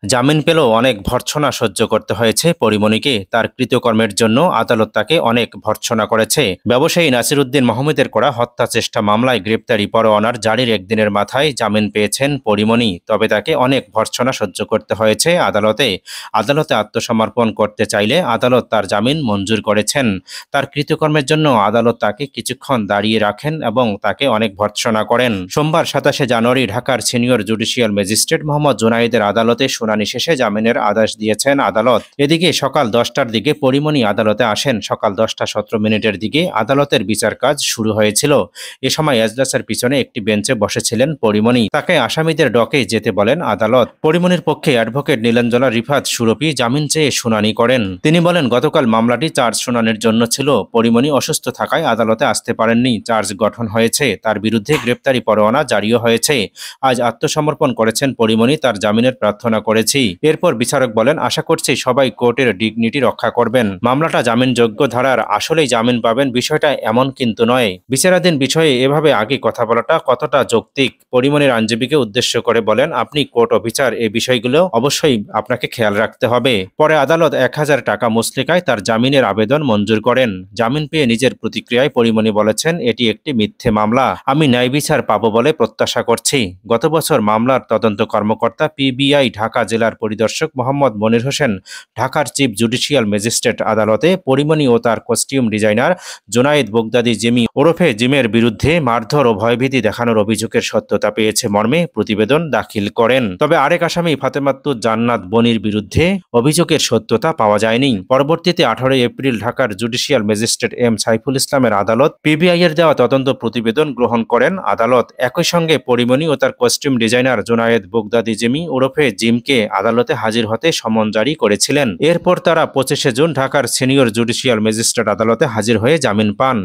জামিন পেলেও অনেক ভর্ৎসনা সহ্য করতে হয়েছে পরীমনিকে। তার কৃতকর্মের জন্য আদালত তাকে অনেক ভর্ৎসনা করেছে। ব্যবসায়ী নাসিরউদ্দিন মাহমুদের করা হত্যা চেষ্টা মামলায় গ্রেপ্তারি পরোয়ানার জারির একদিনের মাথায় জামিন পেয়েছেন পরীমনি। তবে তাকে অনেক ভর্ৎসনা সহ্য করতে হয়েছে আদালতে। আদালতে আত্মসমর্পণ করতে চাইলে আদালত তার জামিন মঞ্জুর করেছেন। তার কৃতকর্মের জন্য আদালত তাকে কিছুক্ষণ দাঁড়িয়ে রাখেন এবং তাকে অনেক ভর্ৎসনা করেন। সোমবার 27 জানুয়ারি ঢাকার সিনিয়র জুডিশিয়াল ম্যাজিস্ট্রেট মোহাম্মদ জুনায়েদের আদালতে শুনানি শেষে জামিনের আদেশ দিয়েছেন আদালত। এদিকে সকাল 10টার দিকে পরীমনি আদালতে আসেন। সকাল 10টা 17 মিনিটের দিকে আদালতের বিচার কাজ শুরু হয়েছিল। এ সময় এজলাসের পিছনে একটি বেঞ্চে বসেছিলেন পরীমনি। তাকে আসামিদের ডকে যেতে বলেন আদালত। পরীমনির পক্ষে অ্যাডভোকেট নীলাঞ্জনা রিফাত সুরভি জামিন চেয়ে শুনানি করেন। তিনি বলেন, গতকাল মামলাটি চার্জ শুনানির জন্য ছিল। পরীমনি অসুস্থ থাকায় আদালতে আসতে পারেননি। চার্জ গঠন হয়েছে, তার বিরুদ্ধে গ্রেপ্তারি পরোয়ানা জারিও হয়েছে। আজ আত্মসমর্পণ করেছেন পরীমনি, তার জামিনের প্রার্থনা করেছি। এরপর বিচারক বলেন, আশা করছি সবাই কোর্টের ডিগনিটি রক্ষা করবেন। মামলাটা জামিনযোগ্য ধারার, আসলেই জামিন পাবেন বিষয়টা এমন কিন্তু নয়। বিচারাধীন বিষয়ে এভাবে আগে কথা বলাটা কতটা যৌক্তিক? পরীমনির আইনজীবীকে উদ্দেশ্য করে বলেন, আপনি কোর্ট অফিসার, এই বিষয়গুলো অবশ্যই আপনাকে খেয়াল রাখতে হবে। পরে আদালত 1000 টাকা মুচলেকায় তার জামিনের আবেদন মঞ্জুর করেন। জামিন পেয়ে নিজের প্রতিক্রিয়ায় পরীমনি বলেছেন, এটি একটি মিথ্যে মামলা। আমি ন্যায় বিচার পাবো বলে প্রত্যাশা করছি। গত বছর মামলার তদন্ত কর্মকর্তা পিবিআই ঢাকা জেলার পরিদর্শক মোহাম্মদ মনির হোসেন ঢাকার চিফ জুডিশিয়াল ম্যাজিস্ট্রেট আদালতে পরীমনি ও তার costume designer Junaid Baghdadi Jimmy ওরফে জিমের বিরুদ্ধে মারধর ও ভয়ভীতি দেখানোর অভিযোগের সত্যতা পেয়েছে মর্মে প্রতিবেদন দাখিল করেন। তবে আরেক আসামি ফাতেমাতুজ জান্নাত বনির বিরুদ্ধে অভিযোগের সত্যতা পাওয়া যায়নি। পরবর্তীতে 18 এপ্রিল ঢাকার জুডিশিয়াল ম্যাজিস্ট্রেট এম সাইফুল ইসলামের আদালত পিবিআই এর দেওয়া তদন্ত প্রতিবেদন গ্রহণ করেন আদালত। একই সঙ্গে পরীমনি ও তার costume designer Junaid Baghdadi Jimmy ওরফে জিমকে আদালতে হাজির হতে সমন জারি করেছিলেন। এরপর তারা 25 জুন ঢাকার সিনিয়র জুডিশিয়াল ম্যাজিস্ট্রেট আদালতে হাজির হয়ে জামিন পান।